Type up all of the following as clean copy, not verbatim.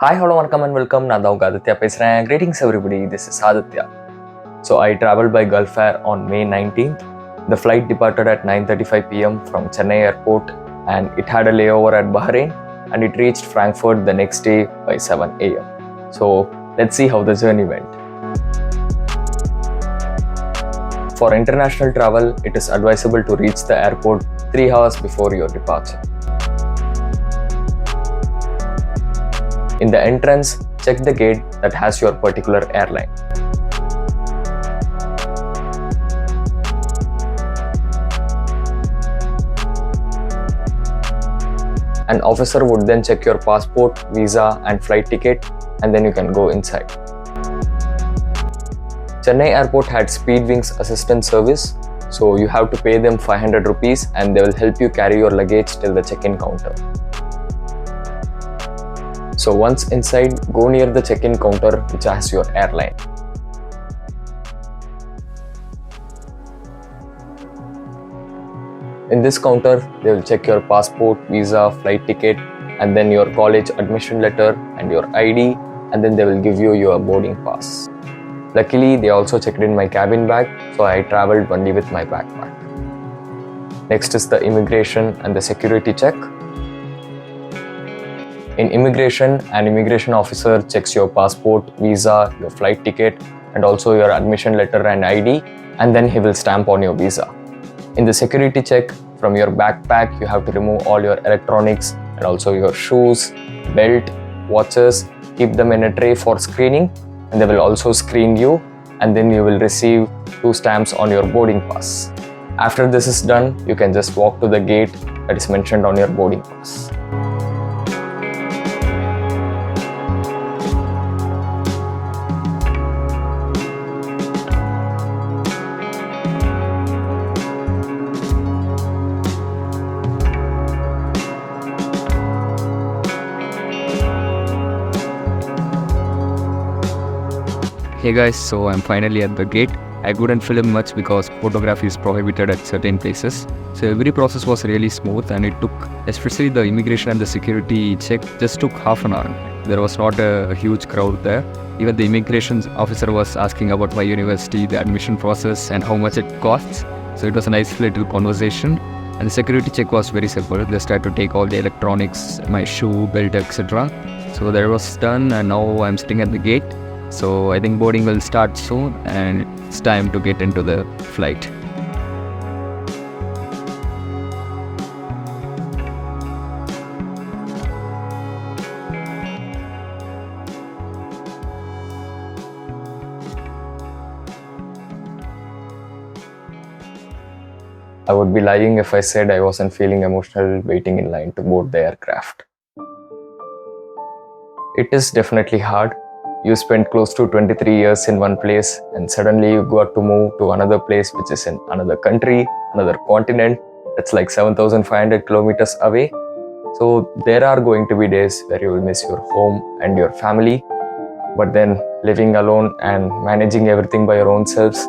Hi, hello, welcome and welcome. நான் தான் உங்க ஆதித்யா பேசுறேன். Greetings everybody. This is Aditya. So I traveled by Gulf Air on May 19th. The flight departed at 9:35 p.m. from Chennai airport and it had a layover at Bahrain and it reached Frankfurt the next day by 7 a.m. So let's see how the journey went. For international travel, it is advisable to reach the airport 3 hours before your departure. In the entrance, check the gate that has your particular airline. An officer would then check your passport, visa and flight ticket and then you can go inside. Chennai airport had Speed Wings assistance service, so you have to pay them 500 rupees and they will help you carry your luggage till the check-in counter. So once inside, go near the check-in counter which has your airline. In this counter, they will check your passport, visa, flight ticket and then your college admission letter and your ID and then they will give you your boarding pass. Luckily, they also checked in my cabin bag, so I traveled only with my backpack. Next is the immigration and the security check. In immigration, an immigration officer checks your passport, visa, your flight ticket and also your admission letter and ID and then he will stamp on your visa. In the security check, from your backpack, you have to remove all your electronics and also your shoes, belt, watches, keep them in a tray for screening and they will also screen you and then you will receive 2 stamps on your boarding pass. After this is done, you can just walk to the gate that is mentioned on your boarding pass. Hey guys, so I'm finally at the gate. I couldn't film much because photography is prohibited at certain places. So every process was really smooth and it took, especially the immigration and the security check, just took half an hour. There was not a huge crowd there. Even the immigration officer was asking about my university, the admission process and how much it costs. So it was a nice little conversation. And the security check was very simple. They tried to take all the electronics, my shoe, belt, etc. So that was done and now I'm sitting at the gate. So I think boarding will start soon and it's time to get into the flight. I would be lying if I said I wasn't feeling emotional waiting in line to board the aircraft. It is definitely hard. You spent close to 23 years in one place and suddenly you got to move to another place which is in another country, another continent. That's like 7,500 kilometers away. So there are going to be days where you will miss your home and your family. But then living alone and managing everything by your own selves,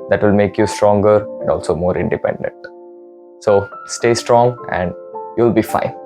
that will make you stronger and also more independent. So stay strong and you'll be fine.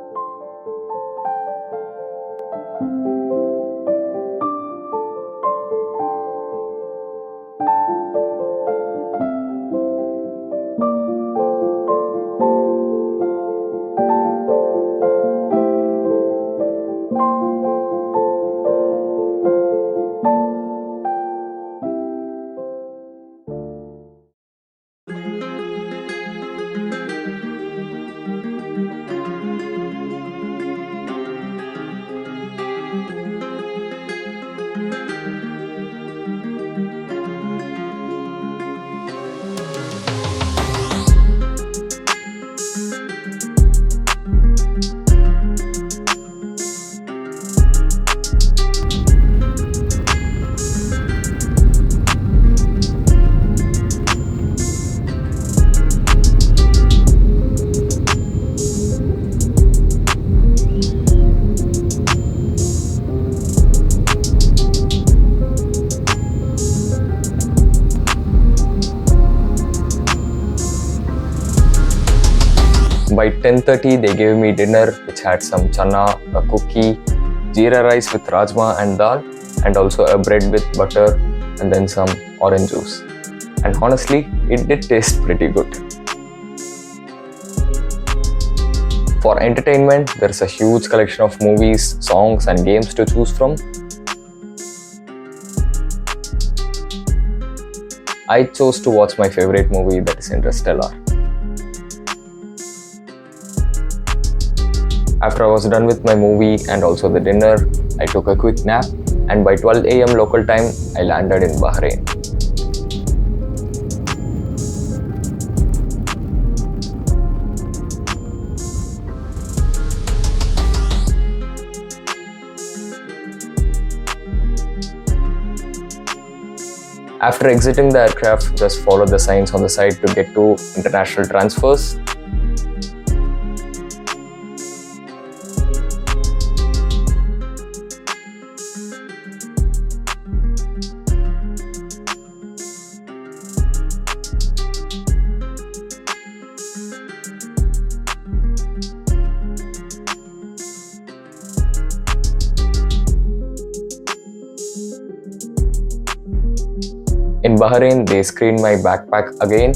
By 10:30 they gave me dinner which had some chana, a cookie, jeera rice with rajma and dal, and also a bread with butter and then some orange juice. And honestly, it did taste pretty good. For entertainment, there's a huge collection of movies, songs and games to choose from. I chose to watch my favorite movie, that is Interstellar. After I was done with my movie and also the dinner, I took a quick nap, and by 12 am local time, I landed in Bahrain. After exiting the aircraft, just follow the signs on the side to get to international transfers. In Bahrain, they screened my backpack again,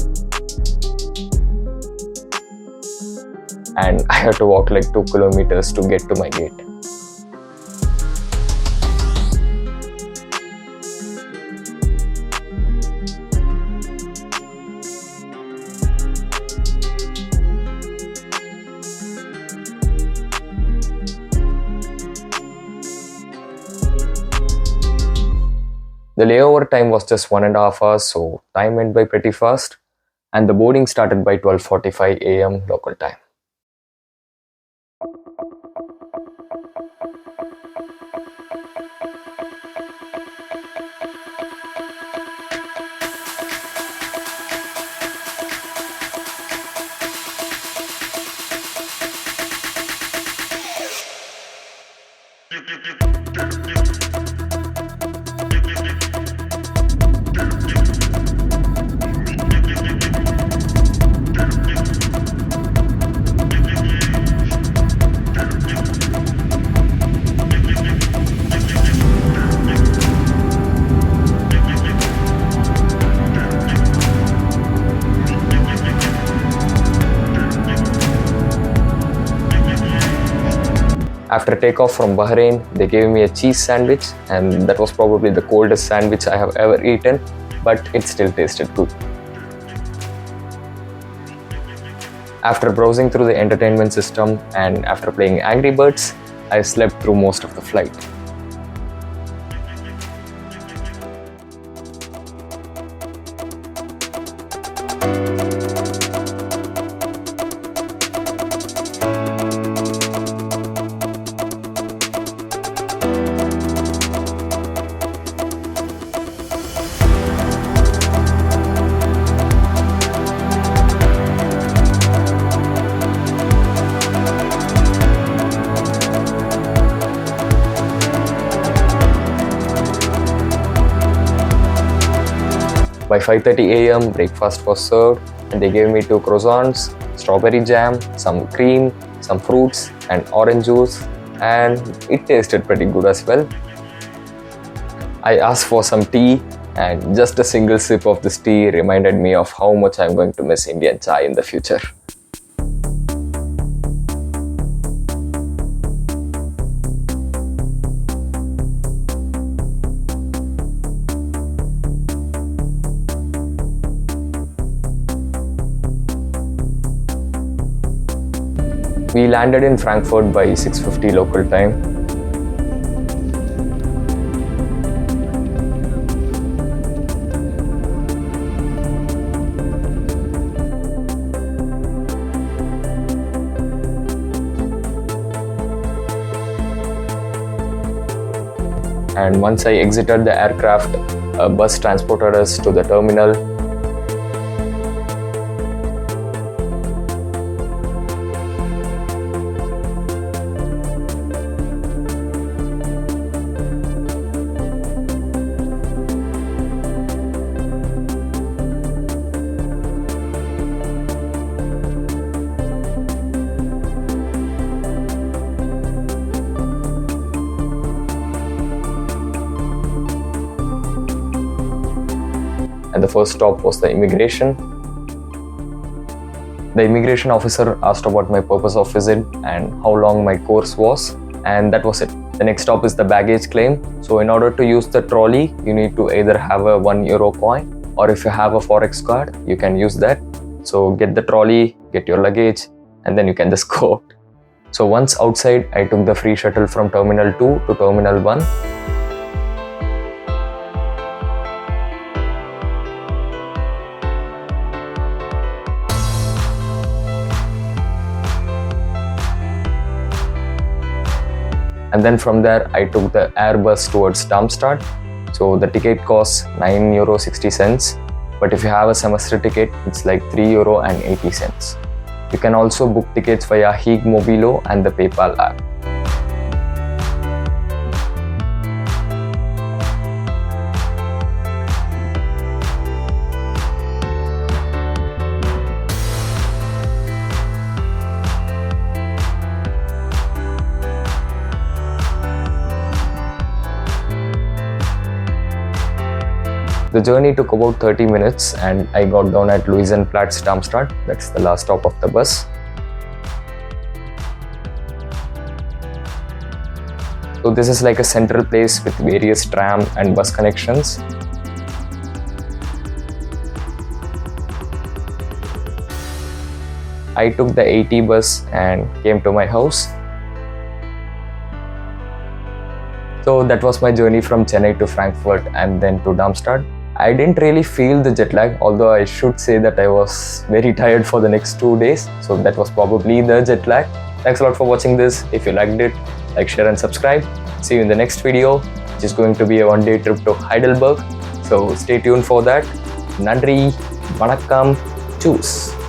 and I had to walk like 2 kilometers to get to my gate. The layover time was just 1.5 hours, so time went by pretty fast, and the boarding started by 12:45 am local time. After takeoff from Bahrain, they gave me a cheese sandwich, and that was probably the coldest sandwich I have ever eaten, but it still tasted good. After browsing through the entertainment system and after playing Angry Birds, I slept through most of the flight. By 5:30 am, breakfast was served, and they gave me 2 croissants, strawberry jam, some cream, some fruits, and orange juice, and it tasted pretty good as well. I asked for some tea, and just a single sip of this tea reminded me of how much I'm going to miss Indian chai in the future. We landed in Frankfurt by 6:50 local time. And once I exited the aircraft, a bus transported us to the terminal. and the first stop was the immigration. The immigration officer asked about my purpose of visit and how long my course was, and that was it. The next stop is the baggage claim. So in order to use the trolley, you need to either have a €1 coin, or if you have a forex card, you can use that. So get the trolley, get your luggage, and then you can just go out. So once outside, I took the free shuttle from Terminal 2 to Terminal 1. And then from there, I took the Airbus towards Darmstadt. So the ticket costs €9.60, but if you have a semester ticket, it's like €3.80. You can also book tickets via Hig Mobilo and the PayPal app. The journey took about 30 minutes and I got down at Luisenplatz, Darmstadt. That's the last stop of the bus. So this is like a central place with various tram and bus connections. I took the 80 bus and came to my house. So that was my journey from Chennai to Frankfurt and then to Darmstadt. I didn't really feel the jet lag, although I should say that I was very tired for the next 2 days. So that was probably the jet lag. Thanks a lot for watching this. If you liked it, like, share and subscribe. See you in the next video, which is going to be a one-day trip to Heidelberg. So stay tuned for that. Nandri, Vanakkam, choose.